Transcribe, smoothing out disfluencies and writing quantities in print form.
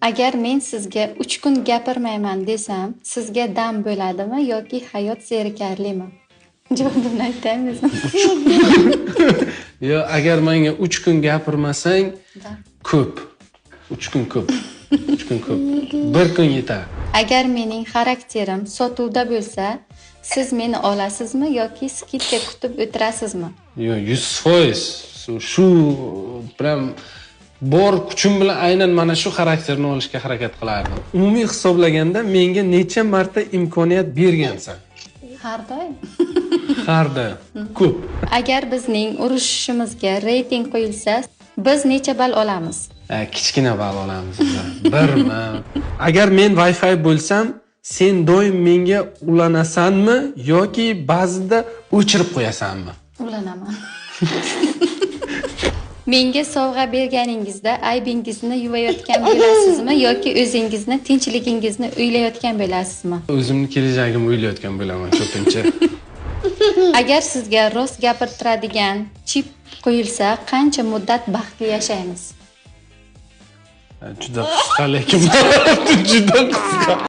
Agar men sizga 3 kun gapirmayman desam, sizga dam bo'ladimi yoki hayot zerikarlimi? Javobini aytaymiz. Yo, agar menga 3 kun gapirmasang, Da. ko'p. 3 kun ko'p. 3 kun ko'p. 1 kun yetar. Agar mening xarakterim sotuvda bo'lsa, siz meni olasizmi yoki skidka kutib o'tirasizmi? Yo, 100%. Shu bilan bor kuchim bilan aynan mana shu xarakterni olishga harakat qilardim. Umumiy hisoblaganda menga necha marta imkoniyat bergansan? Har doim. Har doim. Ko'p. Agar bizning urushishimizga reyting qo'yilsa, biz necha ball olamiz? Kichkina ball olamiz. 1mi? Agar men Wi-Fi bo'lsam, sen doim menga ulanasanmi yoki ba'zida o'chirib qo'yasanmi? Ulanaman. Menga sovg'a berganingizda aybingizni yuvayotgan bo'lasizmi yoki o'zingizni tinchligingizni o'ylayotgan bo'lasizmi? O'zimni kelajagimni o'ylayotgan bo'laman ko'pincha. Agar sizga rost gapirtiradigan chip qo'yilsa, qancha muddat baxtli yashaymiz? Juda qisqa lekin juda qisqa.